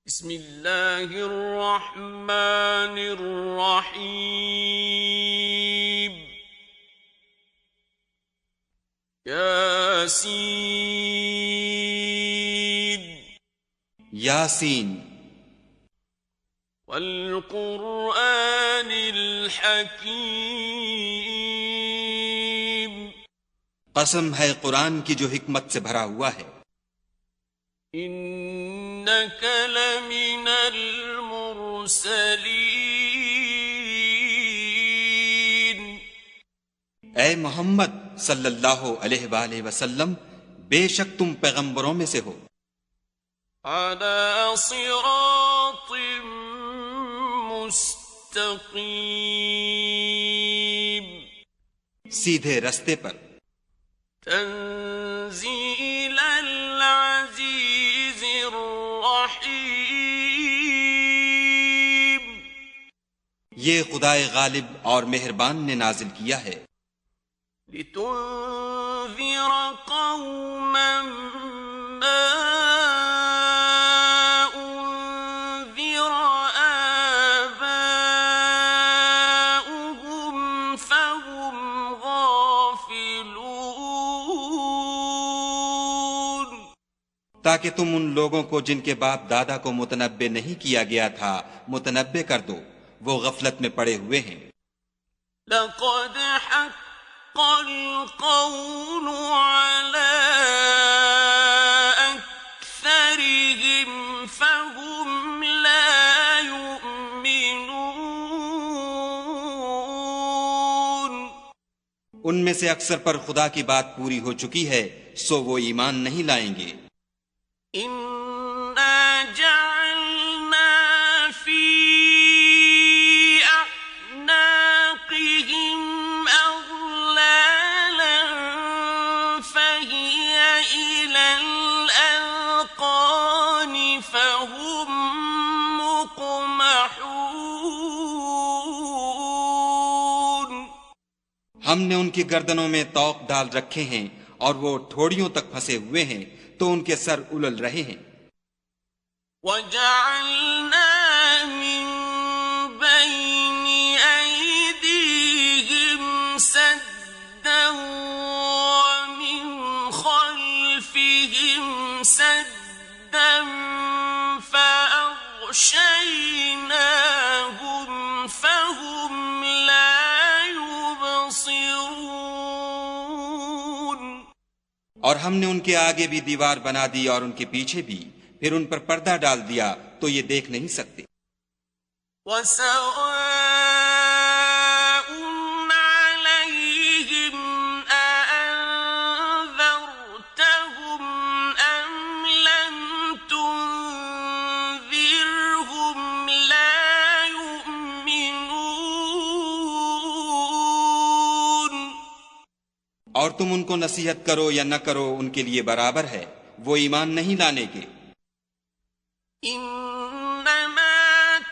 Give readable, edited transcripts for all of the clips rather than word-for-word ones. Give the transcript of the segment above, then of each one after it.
بسم اللہ الرحمن الرحیم یاسین یاسین والقرآن الحکیم قسم ہے قرآن کی جو حکمت سے بھرا ہوا ہے. انک لمن المرسلین اے محمد صلی اللہ علیہ وآلہ وسلم، بے شک تم پیغمبروں میں سے ہو. علی صراط مستقیم سیدھے رستے پر. تنزیل العزیز الرحیم یہ خدائے غالب اور مہربان نے نازل کیا ہے. لتنذر قوما ما انذر آباؤهم فهم غافلون تاکہ تم ان لوگوں کو جن کے باپ دادا کو متنبع نہیں کیا گیا تھا متنبع کر دو، وہ غفلت میں پڑے ہوئے ہیں. لقد حق القول على أكثرهم فهم لا يؤمنون ان میں سے اکثر پر خدا کی بات پوری ہو چکی ہے، سو وہ ایمان نہیں لائیں گے. إنا جعلنا في أعناقهم أغلالا فهي إلى الأذقان فهم مقمحون ہم نے ان کی گردنوں میں طوق ڈال رکھے ہیں اور وہ ٹھوڑیوں تک پھنسے ہوئے ہیں تو ان کے سر الل رہے ہیں. وَجَعَلْنَا مِن بَيْنِ أَيْدِيهِمْ سَدًّا وَمِنْ خَلْفِهِمْ سَدًّا فَأَغْشَيْنَاهُمْ فَهُمْ لَا يُبْصِرُونَ اور ہم نے ان کے آگے بھی دیوار بنا دی اور ان کے پیچھے بھی، پھر ان پر پردہ ڈال دیا تو یہ دیکھ نہیں سکتے. وَسَوَاءٌ عَلَيْهِمْ أَأَنذَرْتَهُمْ أَمْ لَمْ تُنذِرْهُمْ لَا يُؤْمِنُونَ اور تم ان کو نصیحت کرو یا نہ کرو ان کے لیے برابر ہے، وہ ایمان نہیں لانے کے. إنما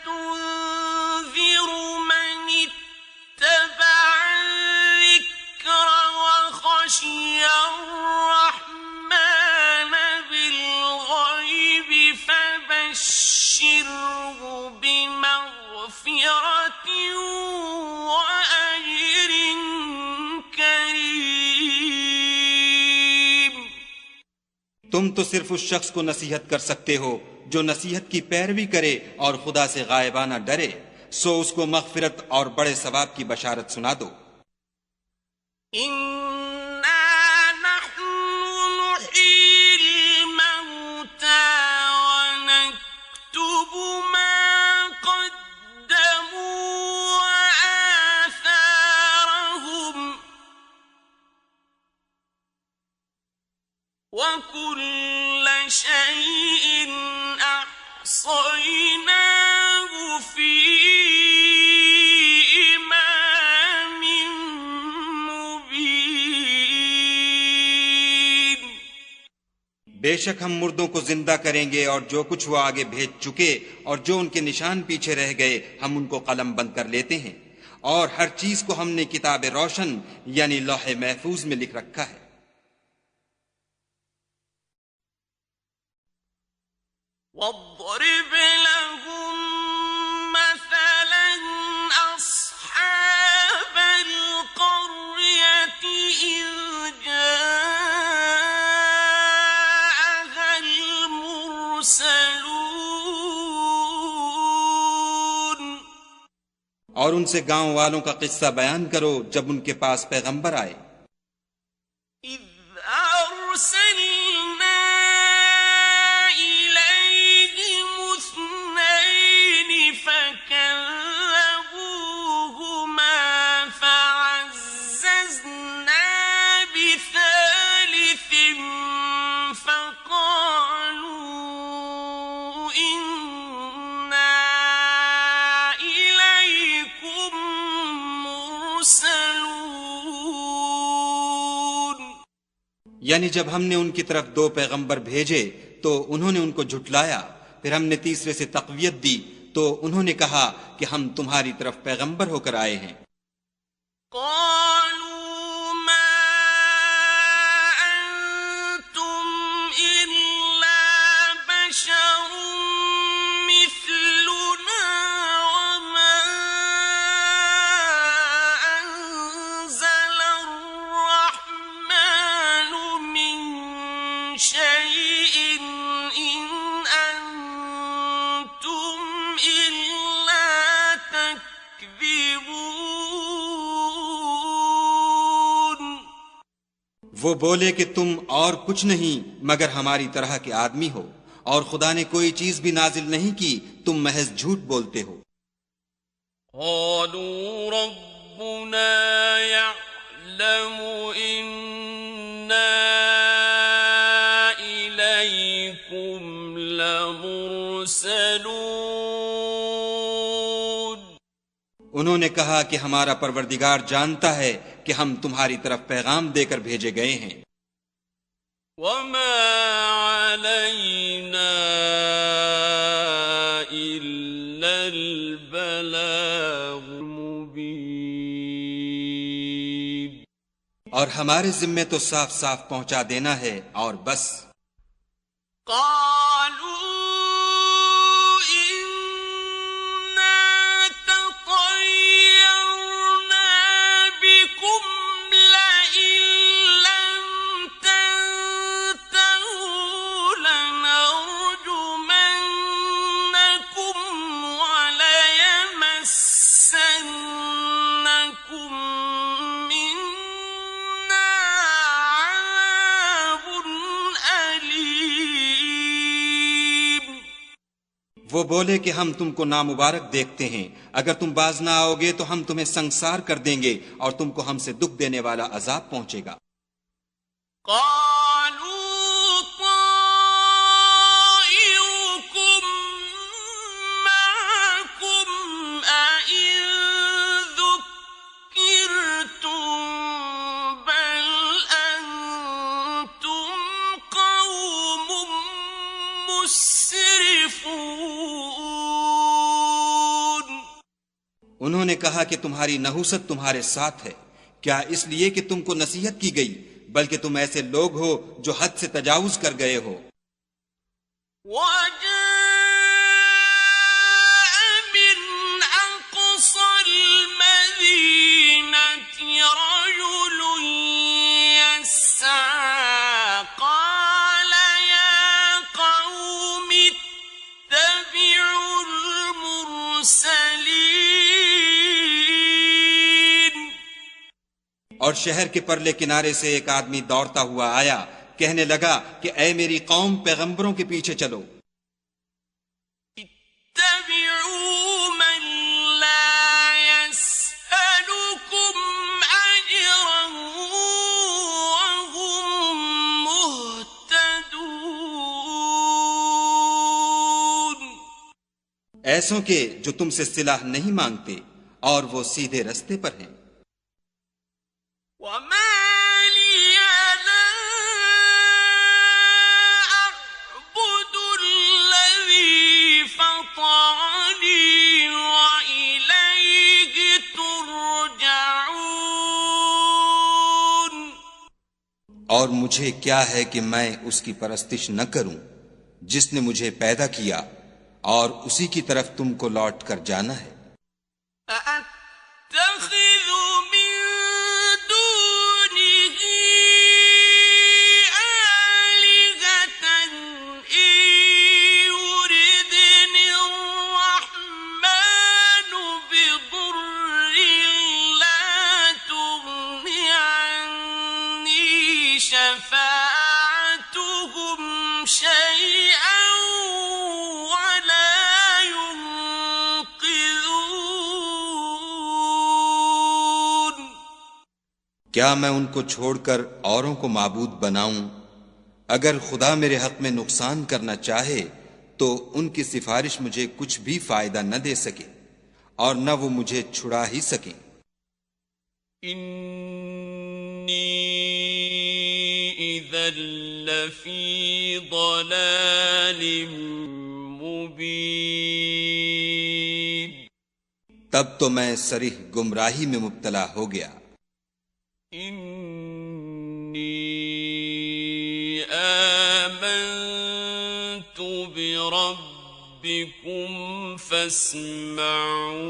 تنذر من اتبع الذكر وخشي الرحمن بالغيب فبشره بمغفرة وأجر كريم. تم تو صرف اس شخص کو نصیحت کر سکتے ہو جو نصیحت کی پیروی کرے اور خدا سے غائبانہ ڈرے، سو اس کو مغفرت اور بڑے ثواب کی بشارت سنا دو. إنا نحن نحيي الموتى ونكتب ما قدموا وآثارهم وكل شيء أحصيناه في إمام مبين. بے شک ہم مردوں کو زندہ کریں گے اور جو کچھ وہ آگے بھیج چکے اور جو ان کے نشان پیچھے رہ گئے ہم ان کو قلم بند کر لیتے ہیں، اور ہر چیز کو ہم نے کتاب روشن یعنی لوح محفوظ میں لکھ رکھا ہے. واضرب اور ان سے گاؤں والوں کا قصہ بیان کرو جب ان کے پاس پیغمبر آئے. إذ أرسلنا إليهم اثنين فكذبوهما فعززنا بثالث فقالوا إنا إليكم مرسلون. یعنی جب ہم نے ان کی طرف 2 پیغمبر بھیجے تو انہوں نے ان کو جھٹلایا، پھر ہم نے تیسرے سے تقویت دی تو انہوں نے کہا کہ ہم تمہاری طرف پیغمبر ہو کر آئے ہیں. قالوا ما أنتم إلا بشر مثلنا وما أنزل الرحمن من شيء إن أنتم إلا تكذبون. وہ بولے کہ تم اور کچھ نہیں مگر ہماری طرح کے آدمی ہو، اور خدا نے کوئی چیز بھی نازل نہیں کی، تم محض جھوٹ بولتے ہو. قالوا ربنا يعلم إنا إليكم لمرسلون. انہوں نے کہا کہ ہمارا پروردگار جانتا ہے کہ ہم تمہاری طرف پیغام دے کر بھیجے گئے ہیں. وما علينا إلا البلاغ المبين. اور ہمارے ذمے تو صاف صاف پہنچا دینا ہے اور بس. قالوا إنا تطيرنا بكم لئن لم تنتهوا لنرجمنكم وليمسنكم منا عذاب أليم. وہ بولے کہ ہم تم کو نامبارک دیکھتے ہیں، اگر تم باز نہ آؤ گے تو ہم تمہیں سنسار کر دیں گے اور تم کو ہم سے دکھ دینے والا عذاب پہنچے گا. قالوا طائركم معكم أئن ذكرتم بل أنتم قوم مسرفون. انہوں نے کہا کہ تمہاری نحوست تمہارے ساتھ ہے، کیا اس لیے کہ تم کو نصیحت کی گئی، بلکہ تم ایسے لوگ ہو جو حد سے تجاوز کر گئے ہو. وجاء من أقصى المدينة رجل يسعى قال يا قوم اتبعوا المرسلين. اور شہر کے پرلے کنارے سے ایک آدمی دوڑتا ہوا آیا، کہنے لگا کہ اے میری قوم، پیغمبروں کے پیچھے چلو. اتبعوا من لا يسألكم أجرا وهم مهتدون. ایسوں کے جو تم سے صلہ نہیں مانگتے اور وہ سیدھے رستے پر ہیں. وما لي لا أعبد الذي فطرني وإليه ترجعون. اور مجھے کیا ہے کہ میں اس کی پرستش نہ کروں جس نے مجھے پیدا کیا، اور اسی کی طرف تم کو لوٹ کر جانا ہے. أأتخذ من دونه آلهة إن يردني الرحمن بضر کیا میں ان کو چھوڑ کر اوروں کو معبود بناؤں؟ اگر خدا میرے حق میں نقصان کرنا چاہے تو ان کی سفارش مجھے کچھ بھی فائدہ نہ دے سکے اور نہ وہ مجھے چھڑا ہی سکیں۔ انی اذا لفی ضلال مبین، تب تو میں صریح گمراہی میں مبتلا ہو گیا۔ انی آمنت بربکم فاسمعون،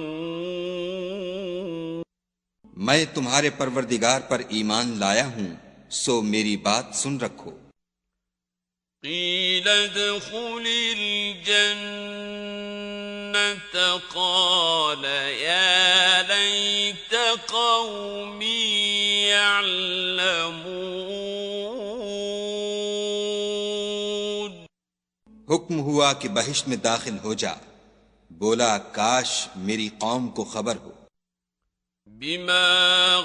میں تمہارے پروردگار پر ایمان لایا ہوں، سو میری بات سن رکھو۔ قیل ادخل الجنة قال یا لیت قومی یعلمون، حکم ہوا کہ بہشت میں داخل ہو جا، بولا کاش میری قوم کو خبر ہو۔ بما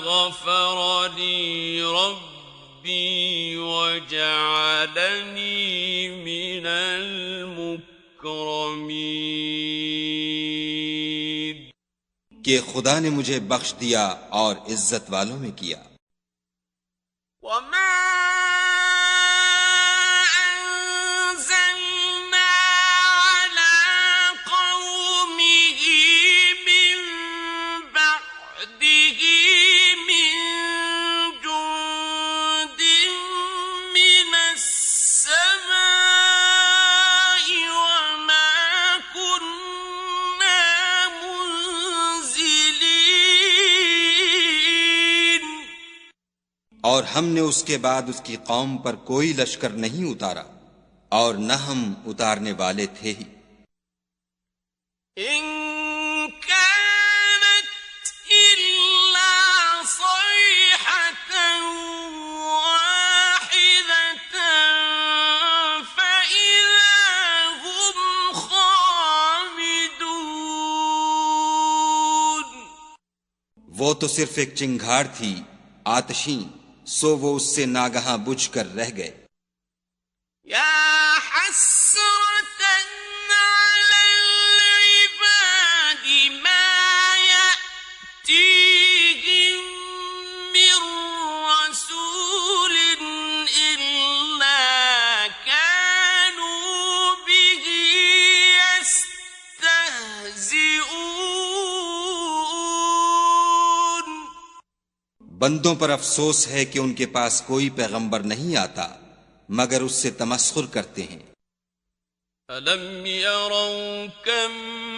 غفر لی ربی وجعلنی من المکرمین، کہ خدا نے مجھے بخش دیا اور عزت والوں میں کیا۔ وما أنزلنا على قومه من بعده من جند من السماء وما كنا منزلين، اور ہم نے اس کے بعد اس کی قوم پر کوئی لشکر نہیں اتارا اور نہ ہم اتارنے والے تھے ہی۔ إن كانت إلا صيحة واحدة فإذا هم خامدون، وہ تو صرف ایک چنگھاڑ تھی آتشیں، سو وہ اس سے ناگہاں بجھ کر رہ گئے۔ يا حسرة على العباد ما يأتيهم من رسول إلا كانوا به يستهزئون، بندوں پر افسوس ہے کہ ان کے پاس کوئی پیغمبر نہیں آتا مگر اس سے تمسخر کرتے ہیں۔ أَلَمْ يَرَوْا كَمْ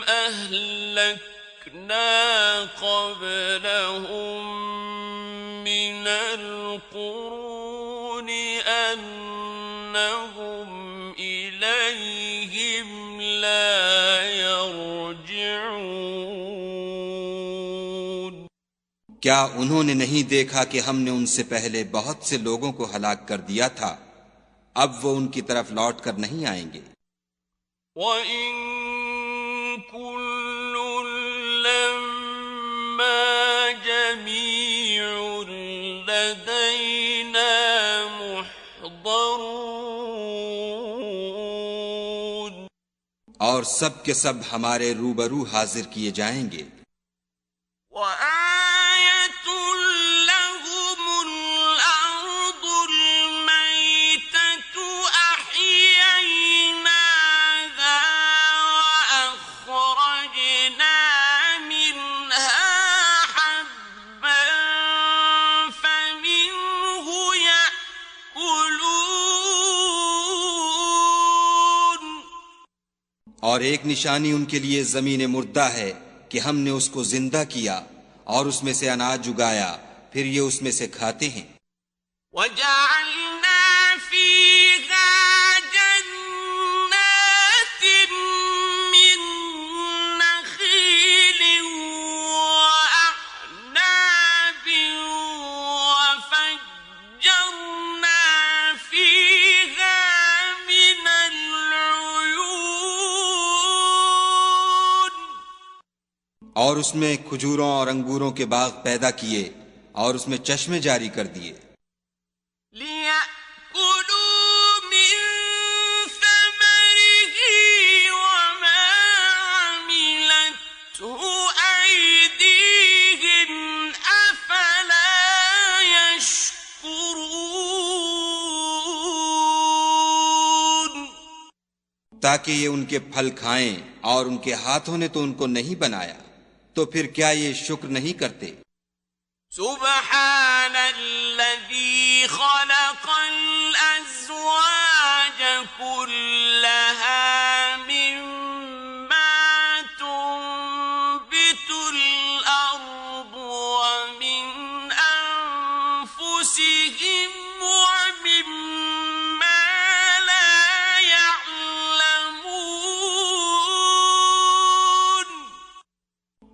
أَهْلَكْنَا قَبْلَهُمْ مِنَ الْقُرُونِ أَنَّهُمْ إِلَيْهِمْ لَا يَرْجِعُونَ، کیا انہوں نے نہیں دیکھا کہ ہم نے ان سے پہلے بہت سے لوگوں کو ہلاک کر دیا تھا، اب وہ ان کی طرف لوٹ کر نہیں آئیں گے۔ وَإِن كُلٌّ لَّمَّا جَمِيعٌ لَّدَيْنَا مُحْضَرُونَ، اور سب کے سب ہمارے روبرو حاضر کیے جائیں گے۔ وَآيَةٌ لَّهُمُ الْأَرْضُ الْمَيْتَةُ أَحْيَيْنَاهَا وَأَخْرَجْنَا مِنْهَا حَبًّا فَمِنْهُ يَأْكُلُونَ، اور ایک نشانی ان کے لیے زمین مردہ ہے کہ ہم نے اس کو زندہ کیا اور اس میں سے اناج اگایا، پھر یہ اس میں سے کھاتے ہیں۔ وَجَعَلْنَا فِيهَا جَنَّاتٍ مِّن نَّخِيلٍ وَأَعْنَابٍ وَفَجَّرْنَا فِيهَا مِنَ الْعُيُونِ، اور اس میں کھجوروں اور انگوروں کے باغ پیدا کیے اور اس میں چشمے جاری کر دیے لِيَأْكُلُوا مِن ثَمَرِهِ وَمَا عَمِلَتْهُ أَيْدِيهِمْ أَفَلَا يَشْكُرُونَ تاکہ یہ ان کے پھل کھائیں، اور ان کے ہاتھوں نے تو ان کو نہیں بنایا، تو پھر کیا یہ شکر نہیں کرتے؟ سبحان الذي خلق الأزواج كلها مما تنبت الأرض ومن أنفسهم ومما لا يعلمون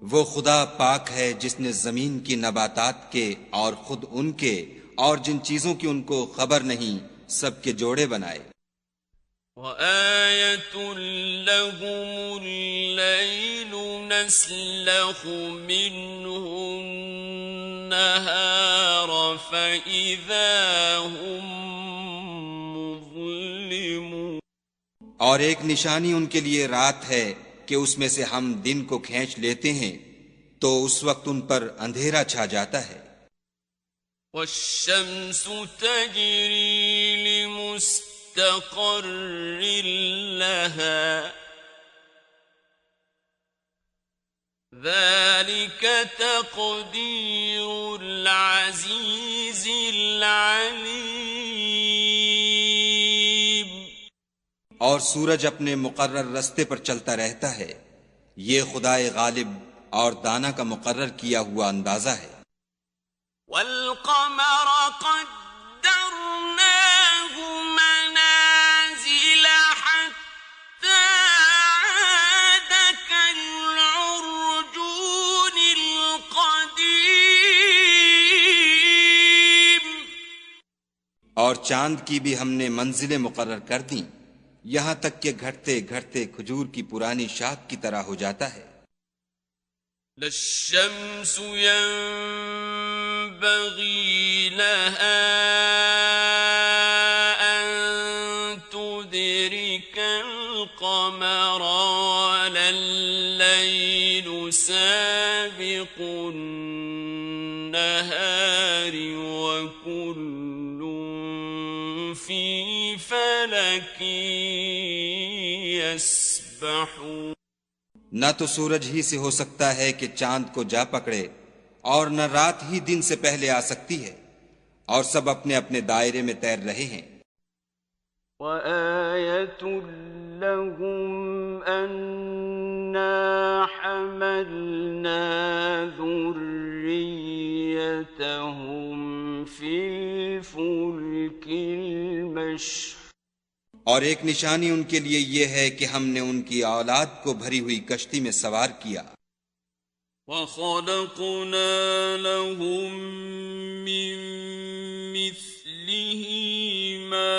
وہ خدا پاک ہے جس نے زمین کی نباتات کے اور خود ان کے اور جن چیزوں کی ان کو خبر نہیں سب کے جوڑے بنائے۔ وَآيَةٌ لَهُمُ اللَّيْلُ نَسْلَخُ مِنْهُ النَّهَارَ فَإِذَا هُمْ مُظْلِمُونَ اور ایک نشانی ان کے لیے رات ہے کہ اس میں سے ہم دن کو کھینچ لیتے ہیں تو اس وقت ان پر اندھیرا چھا جاتا ہے۔ وَالشَّمْسُ تَجْرِي لِمُسْتَقَرٍّ لَهَا ذَلِكَ تَقْدِيرُ الْعَزِيزِ الْعَلِيمِ اور سورج اپنے مقرر رستے پر چلتا رہتا ہے، یہ خدائے غالب اور دانا کا مقرر کیا ہوا اندازہ ہے۔ وَالْقَمَرَ قَدَّرْنَاهُ مَنَازِلَ حَتَّى عَادَ كَالْعُرْجُونِ الْقَدِيمِ اور چاند کی بھی ہم نے منزلیں مقرر کر دیں، یہاں تک کہ گھٹتے گھٹتے کھجور کی پرانی شاخ کی طرح ہو جاتا ہے۔ لَلشَّمْسُ يَنبَغِي لَهَا أَن تُدْرِكَ الْقَمَرَ وَلَا اللَّيْلُ سَابِقُ النَّهَارِ وَكُلٌّ فِي فَلَكٍ يَسْبَحُونَ نہ تو سورج ہی سے ہو سکتا ہے کہ چاند کو جا پکڑے، اور نہ رات ہی دن سے پہلے آ سکتی ہے، اور سب اپنے اپنے دائرے میں تیر رہے ہیں۔ وَآيَةٌ لَهُمْ أَنَّا حَمَلْنَا ذُرِّيَّتَهُمْ فِي الْفُلْكِ الْمَشْحُونِ اور ایک نشانی ان کے لیے یہ ہے کہ ہم نے ان کی اولاد کو بھری ہوئی کشتی میں سوار کیا۔ وَخَلَقْنَا لَهُم مِّن مِّثْلِهِ مَا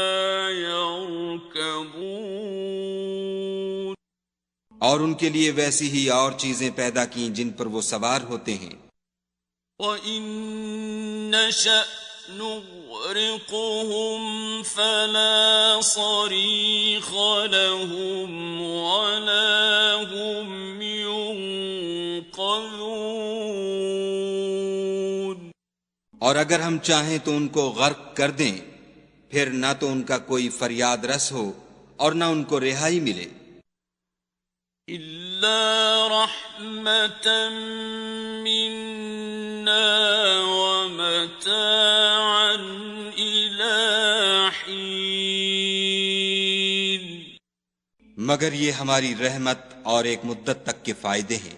يَرْكَبُونَ اور ان کے لیے ویسی ہی اور چیزیں پیدا کیں جن پر وہ سوار ہوتے ہیں۔ وَإِن نَّشَأْ نُغْرِقْهُمْ فَلَا صَرِيخَ لَهُمْ وَلَا هُمْ يُنقَذُونَ اور اگر ہم چاہیں تو ان کو غرق کر دیں، پھر نہ تو ان کا کوئی فریاد رس ہو اور نہ ان کو رہائی ملے۔ إِلَّا رَحْمَةً مِّنَّا وَمَتَاعًا إِلَىٰ حِينٍ مگر یہ ہماری رحمت اور ایک مدت تک کے فائدے ہیں۔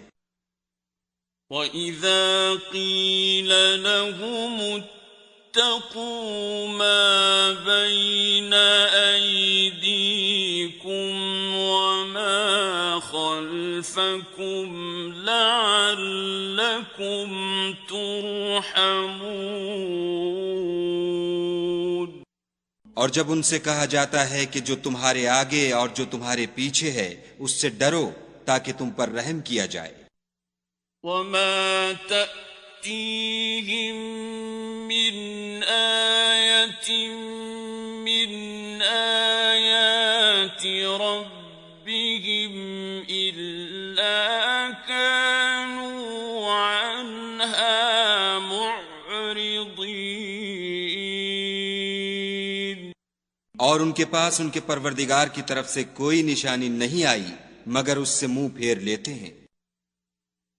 وَإِذَا قِيلَ لَهُمُ اتَّقُوا مَا بَيْنَ أَيْدِيكُمْ وَمَا خَلْفَكُمْ لَعَلَّكُمْ تُرْحَمُونَ اور جب ان سے کہا جاتا ہے کہ جو تمہارے آگے اور جو تمہارے پیچھے ہے اس سے ڈرو تاکہ تم پر رحم کیا جائے۔ وَمَا تَأْتِيهِم تأتيهم من آية من آيات ربهم إلا كانوا عنها معرضين. اور ان کے پاس ان کے پروردگار کی طرف سے کوئی نشانی نہیں آئی مگر اس سے منہ پھیر لیتے ہیں.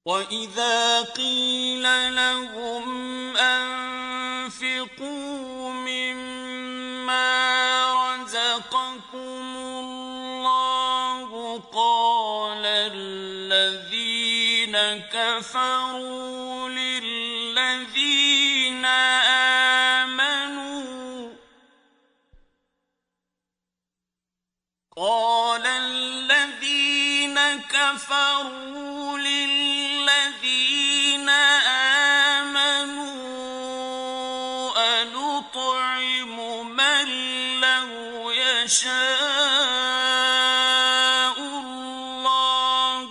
وَإِذَا قِيلَ لَهُمْ أَنفِقُوا مِمَّا رَزَقَكُمُ اللَّهُ قَالَ الَّذِينَ كَفَرُوا لِلَّذِينَ آمَنُوا أَنُطْعِمُ مَن لَّوْ يَشَاءُ اللَّهُ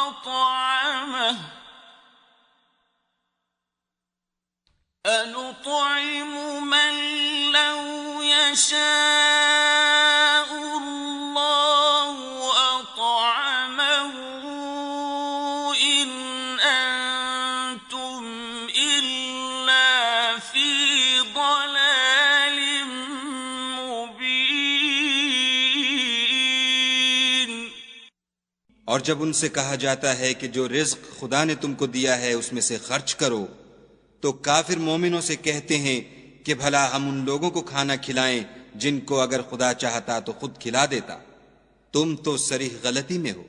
أَطْعَمَهُ أَنُطْعِمُ مَن لَّوْ يَشَاءُ اللَّهُ أَطْعَمَهُ إِنْ أَنتُمْ إِلَّا فِي ضَلَالٍ مُبِينٍ. اور جب ان سے کہا جاتا ہے کہ جو رزق خدا نے تم کو دیا ہے اس میں سے خرچ کرو تو کافر مومنوں سے کہتے ہیں کہ بھلا ہم ان لوگوں کو کھانا کھلائیں جن کو اگر خدا چاہتا تو خود کھلا دیتا. تم تو صریح غلطی میں ہو.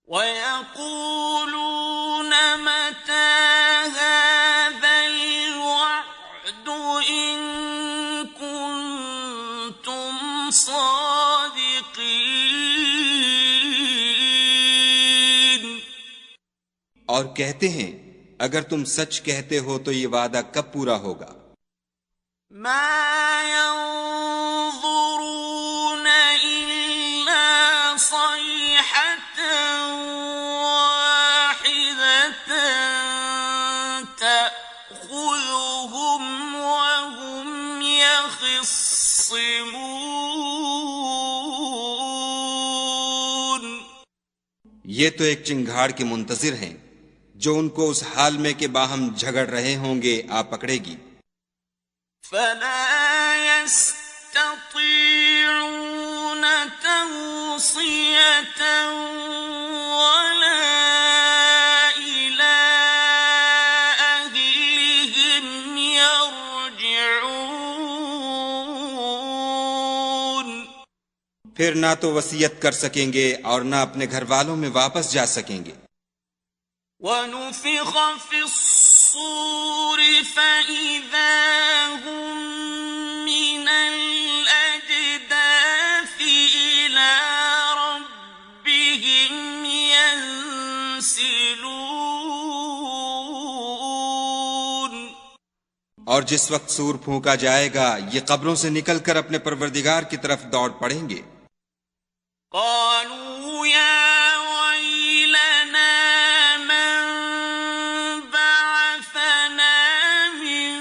وَيَقُولُونَ مَتَى هَذَا الْوَعْدُ إِن كُنتُمْ صَادِقِينَ. اور کہتے ہیں اگر تم سچ کہتے ہو تو یہ وعدہ کب پورا ہوگا؟ مَا يَنظُرُونَ إِلَّا صَيْحَةً وَاحِدَةً تَأْخُذُهُمْ وَهُمْ يَخِصِّمُونَ. یہ تو ایک چنگھاڑ کے منتظر ہیں جو ان کو اس حال میں کہ باہم جھگڑ رہے ہوں گے آ پکڑے گی. فَلَا يَسْتَطِيعُونَ تَوْصِيَةً وَلَا إِلَىٰ أَهْلِهِمْ يَرْجِعُونَ. پھر نہ تو وصیت کر سکیں گے اور نہ اپنے گھر والوں میں واپس جا سکیں گے. وَنُفِخَ فِي الصُّورِ فَإِذَا هُم مِّنَ الْأَجْدَاثِ إِلَىٰ رَبِّهِمْ يَنسِلُونَ. اور جس وقت سور پھونکا جائے گا یہ قبروں سے نکل کر اپنے پروردگار کی طرف دوڑ پڑیں گے. قالوا يا ويلنا من بعثنا من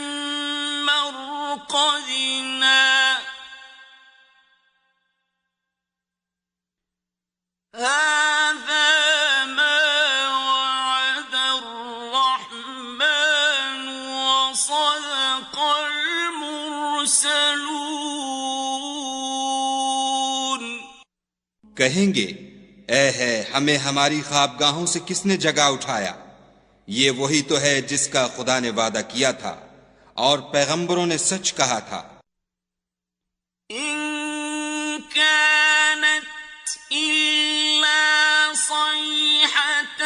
مرقدنا هذا ما وعد الرحمن وصدق المرسلون. کہیں گے اے ہے ہمیں ہماری خوابگاہوں سے کس نے جگا اٹھایا. یہ وہی تو ہے جس کا خدا نے وعدہ کیا تھا اور پیغمبروں نے سچ کہا تھا. إن كانت إلا صيحة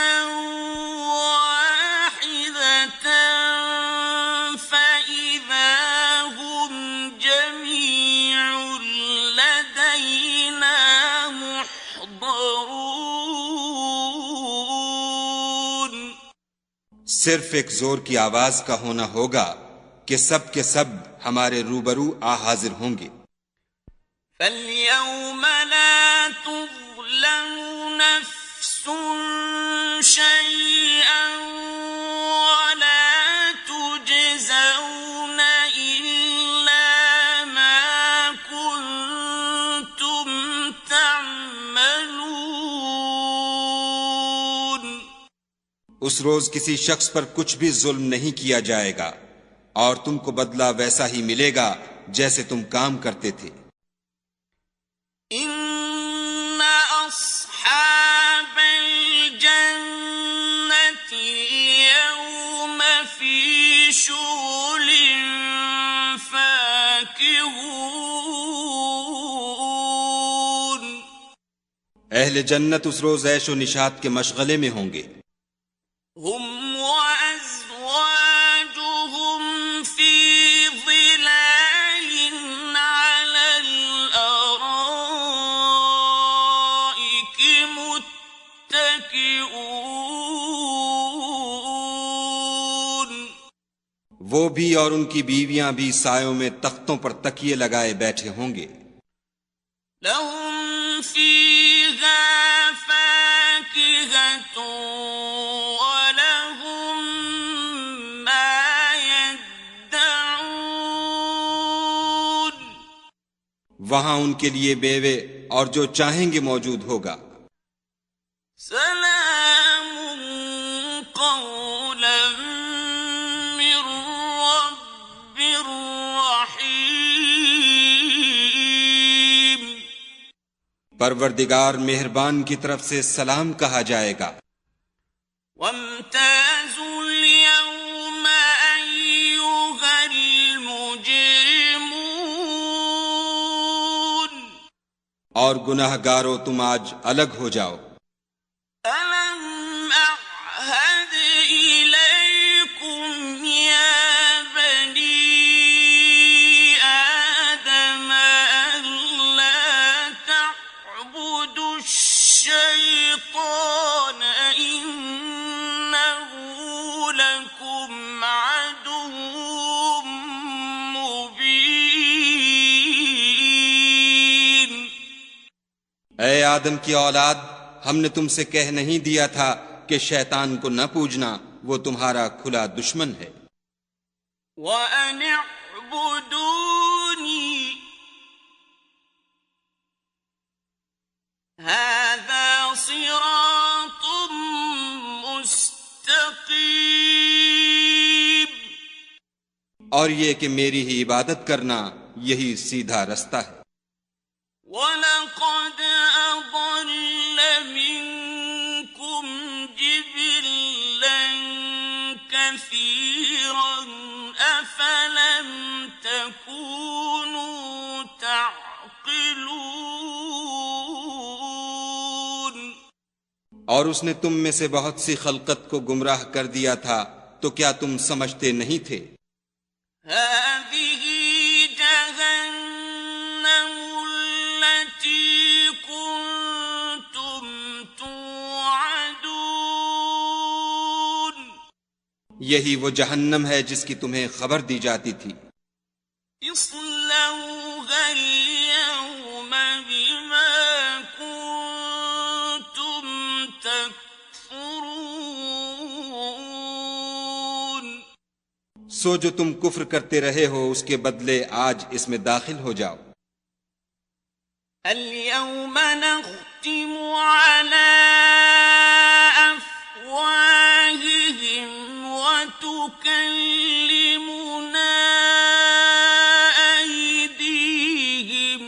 واحدة فإذا هم جميع لدينا محضرون. صرف ایک زور کی آواز کا ہونا ہوگا کہ سب کے سب ہمارے روبرو آ حاضر ہوں گے. فَالْيَوْمَ لَا تُظْلَمُ نَفْسٌ شَيْئًا اس روز کسی شخص پر کچھ بھی ظلم نہیں کیا جائے گا اور تم کو بدلہ ویسا ہی ملے گا جیسے تم کام کرتے تھے۔ ان اصحاب الجنة اليوم في شغل فاكهون، اہل جنت اس روز عیش و نشاط کے مشغلے میں ہوں گے۔ هم وازواجهم في ظلال على الارائك متكئون، وہ بھی اور ان کی بیویاں بھی سایوں میں تختوں پر تکیے لگائے بیٹھے ہوں گے۔ لهم فيها فاكهة ولهم ما يدعون، وہاں ان کے لیے میوے اور جو چاہیں گے موجود ہوگا۔ سلام قولا من رب رحيم، پروردگار مہربان کی طرف سے سلام کہا جائے گا۔ وامتازوا اليوم أيها المجرمون، اور گناہ گارو تم آج الگ ہو جاؤ۔ ألم أعهد إليكم يا بني آدم ألا تعبدوا الشيطان إنه لكم عدو مبين، اے آدم کی اولاد، ہم نے تم سے کہہ نہیں دیا تھا کہ شیطان کو نہ پوجنا، وہ تمہارا کھلا دشمن ہے۔ وَأَنِ اعْبُدُونِي هَذَا صِرَاطٌ مُسْتَقِيمٌ، اور یہ کہ میری ہی عبادت کرنا یہی سیدھا رستہ ہے۔ وَلَقَدْ أَضَلَّ مِنكُمْ جِبِلًّا كَثِيرًا أَفَلَمْ تَكُونُوا تَعْقِلُونَ، اور اس نے تم میں سے بہت سی خلقت کو گمراہ کر دیا تھا، تو کیا تم سمجھتے نہیں تھے؟ هَذِهِ جَهَنَّمُ الَّتِي كُنتُمْ تُوعَدُونَ، یہی وہ جہنم ہے جس کی تمہیں خبر دی جاتی تھی۔ اصلوها اليوم بما كنتم تكفرون، سو جو تم کفر کرتے رہے ہو اس کے بدلے آج اس میں داخل ہو جاؤ۔ اليوم نختم على أفواههم وتكلمنا أيديهم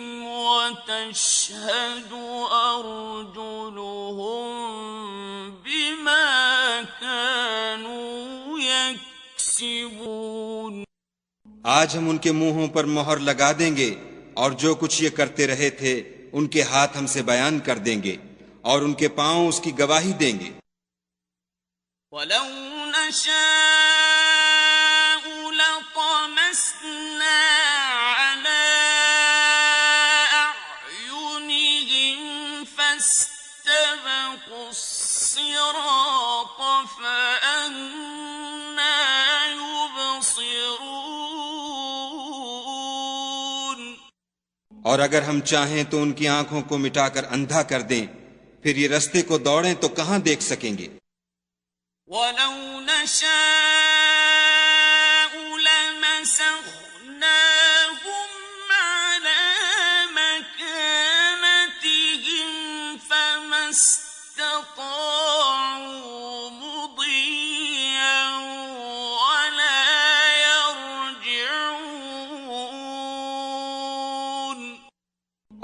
وتشهد أرجلهم بما كانوا يكسبون، آج ہم ان کے منہوں پر مہر لگا دیں گے اور جو کچھ یہ کرتے رہے تھے ان کے ہاتھ ہم سے بیان کر دیں گے اور ان کے پاؤں اس کی گواہی دیں گے۔ وَلَوْ نَشَاءُ لَطَمَسْنَا عَلَىٰ أَعْيُنِهِمْ فَاسْتَبَقُوا الصِّرَاطَ فَأَنَّىٰ يُبْصِرُونَ، اور اگر ہم چاہیں تو ان کی آنکھوں کو مٹا کر اندھا کر دیں، پھر یہ رستے کو دوڑیں تو کہاں دیکھ سکیں گے۔ وَلَوْ نَشَاءُ لَمَسَخْنَاهُمْ عَلَىٰ مَكَانَتِهِمْ فَمَا اسْتَطَاعُوا مُضِيًّا،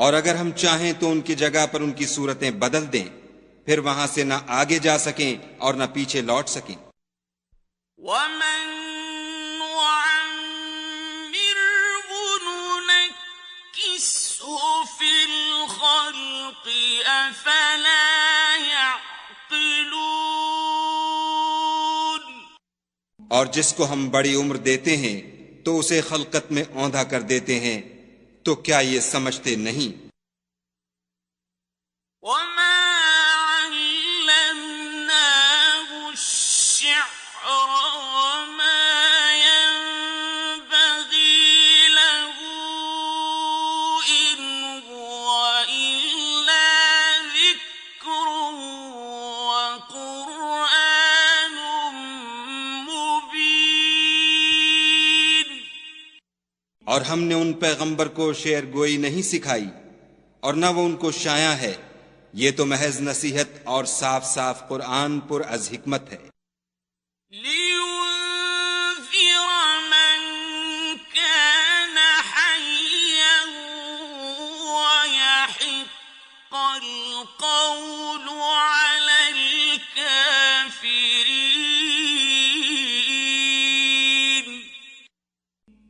اور اگر ہم چاہیں تو ان کی جگہ پر ان کی صورتیں بدل دیں، پھر وہاں سے نہ آگے جا سکیں اور نہ پیچھے لوٹ سکیں۔ وَمَن نُّعَمِّرْهُ نُنَكِّسْهُ فِي الْخَلْقِ أَفَلَا يَعْقِلُونَ۔ اور جس کو ہم بڑی عمر دیتے ہیں تو اسے خلقت میں اوندھا کر دیتے ہیں، تو کیا یہ سمجھتے نہیں؟ وَمَا عَلَّمْنَاهُ الشِّعْرَ وَمَا يَنبَغِي لَهُ إِنْ هُوَ إِلَّا ذِكْرٌ وَقُرْآنٌ مُّبِينٌ۔ اور ہم نے ان پیغمبر کو شعر گوئی نہیں سکھائی اور نہ وہ ان کو شایع ہے، یہ تو محض نصیحت اور صاف صاف قرآن پر از حکمت ہے۔ لِيُنذِرَ مَن كَانَ حَيًّا وَيَحِقَّ الْقَوْلُ عَلَى الْكَافِرِينَ۔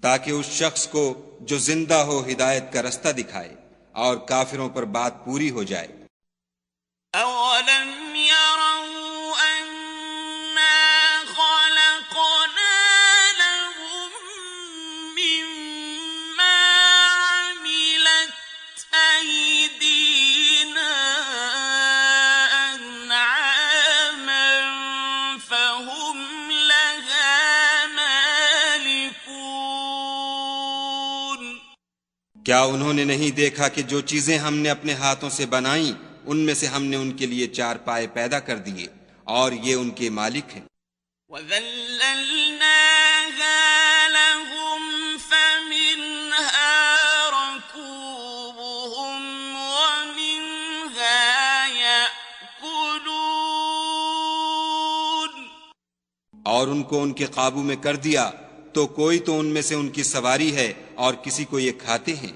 تاکہ اس شخص کو جو زندہ ہو ہدایت کا رستہ دکھائے اور کافروں پر بات پوری ہو جائے۔ أَوَلَمْ يَرَوْا أَنَّا خَلَقْنَا لَهُم مِّمَّا عَمِلَتْ أَيْدِينَا أَنْعَامًا فَهُمْ لَهَا مَالِكُونَ۔ کیا انہوں نے نہیں دیکھا کہ جو چیزیں ہم نے اپنے ہاتھوں سے بنائیں ان میں سے ہم نے ان کے لیے چار پائے پیدا کر دیے اور یہ ان کے مالک ہیں۔ وَذَلَّلْنَاهَا لَهُمْ فَمِنْهَا رَكُوبُهُمْ وَمِنْهَا يَأْكُلُونَ۔ اور ان کو ان کے قابو میں کر دیا تو کوئی تو ان میں سے ان کی سواری ہے اور کسی کو یہ کھاتے ہیں۔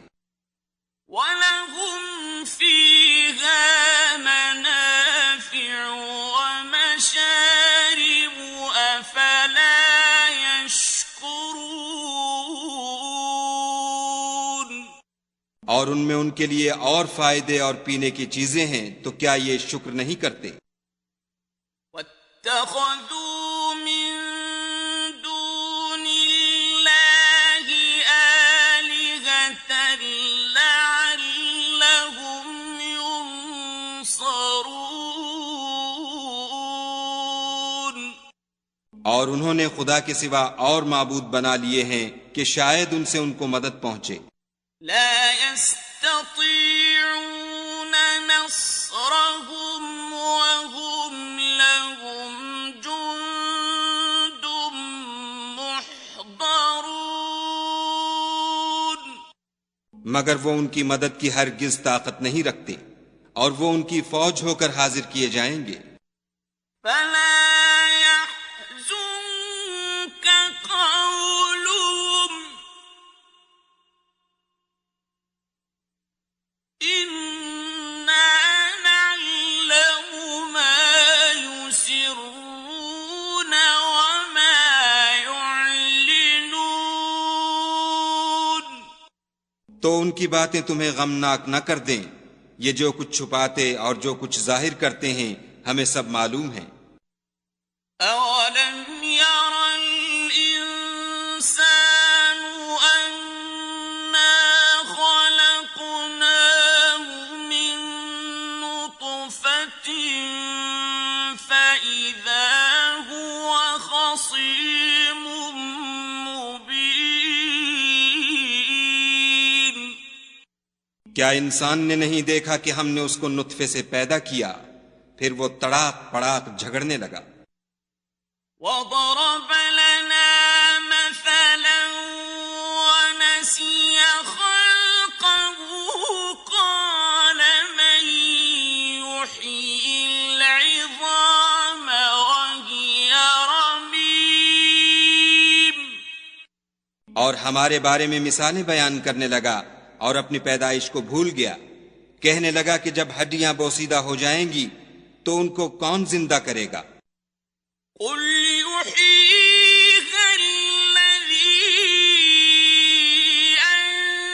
وَلَهُمْ فِيهَا مَنَافِعُ وَمَشَارِبُ أَفَلَا يَشْكُرُونَ۔ اور ان میں ان کے لیے اور فائدے اور پینے کی چیزیں ہیں تو کیا یہ شکر نہیں کرتے؟ وَاتَّخَذُوا مِن دُونِ اللَّهِ آلِهَةً لَّعَلَّهُمْ يُنصَرُونَ۔ اور انہوں نے خدا کے سوا اور معبود بنا لیے ہیں کہ شاید ان سے ان کو مدد پہنچے۔ لا يستطيعون نصرهم وهم لهم جند محضرون۔ مگر وہ ان کی مدد کی ہرگز طاقت نہیں رکھتے اور وہ ان کی فوج ہو کر حاضر کیے جائیں گے۔ فلا يحزنك قولهم إنا نعلم ما يسرون وما يعلنون۔ تو ان کی باتیں تمہیں غمناک نہ کر دیں، یہ جو کچھ چھپاتے اور جو کچھ ظاہر کرتے ہیں ہمیں سب معلوم ہے۔ أَوَلَمْ يَرَ الْإِنسَانُ أَنَّا خَلَقْنَاهُ مِن نُّطْفَةٍ فَإِذَا هُوَ خَصِيمٌ مُّبِينٌ۔ کیا انسان نے نہیں دیکھا کہ ہم نے اس کو نطفے سے پیدا کیا، پھر وہ تڑاک پڑاک جھگڑنے لگا۔ وَضَرَبَ لَنَا مَثَلًا وَنَسِيَ خَلْقَهُ قَالَ مَن يُحْيِي الْعِظَامَ وَهِيَ رَمِيمٌ۔ اور ہمارے بارے میں مثالیں بیان کرنے لگا اور اپنی پیدائش کو بھول گیا. کہنے لگا کہ جب ہڈیاں بوسیدہ ہو جائیں گی تو ان کو کون زندہ کرے گا؟ قل يحييها الذي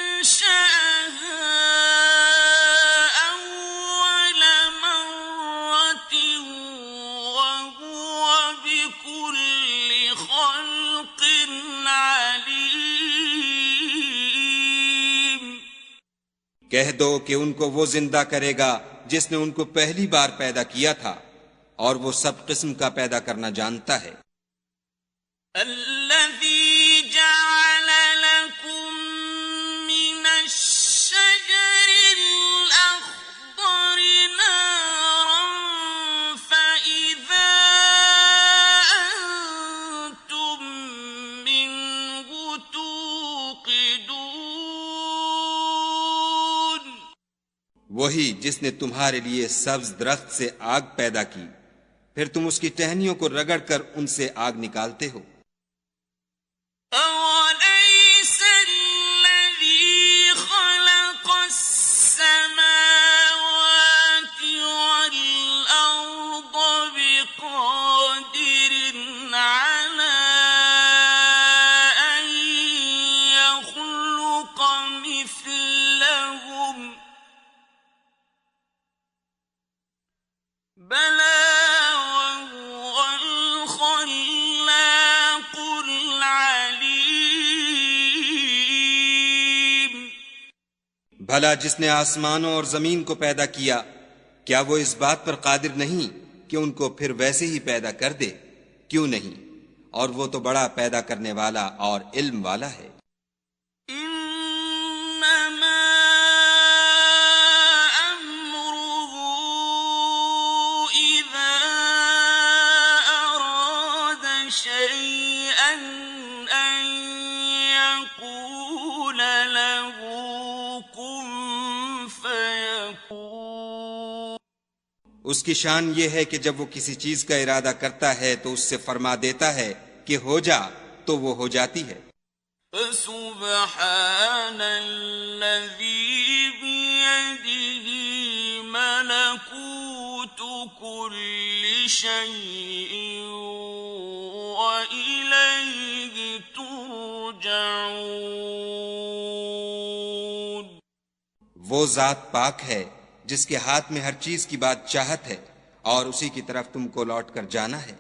أنشأها أول مرة وهو بكل خلق عليم. کہہ دو کہ ان کو وہ زندہ کرے گا جس نے ان کو پہلی بار پیدا کیا تھا، اور وہ سب قسم کا پیدا کرنا جانتا ہے. الذي جعل لكم من الشجر الأخضر نارا فإذا أنتم منه توقدون. وہی جس نے تمہارے لیے سبز درخت سے آگ پیدا کی، پھر تم اس کی ٹہنیوں کو رگڑ کر ان سے آگ نکالتے ہو. أَوَلَيْسَ الَّذِي خَلَقَ السَّمَاوَاتِ وَالْأَرْضَ بِقَادِرٍ عَلَىٰ أَن يَخْلُقَ مِثْلَهُم ۚ بَلَىٰ وَهُوَ الْخَلَّاقُ الْعَلِيمُ. بھلا جس نے آسمانوں اور زمین کو پیدا کیا، کیا وہ اس بات پر قادر نہیں کہ ان کو پھر ویسے ہی پیدا کر دے؟ کیوں نہیں؟ اور وہ تو بڑا پیدا کرنے والا اور علم والا ہے. إنما أمره إذا أراد شيئا أن يقول له كن فيكون. اس کی شان یہ ہے کہ جب وہ کسی چیز کا ارادہ کرتا ہے تو اس سے فرما دیتا ہے کہ ہو جا، تو وہ ہو جاتی ہے. فسبحان الذي بيده ملكوت كل شيء وإليه ترجعون. وہ ذات پاک ہے جس کے ہاتھ میں ہر چیز کی بات چاہت ہے، اور اسی کی طرف تم کو لوٹ کر جانا ہے.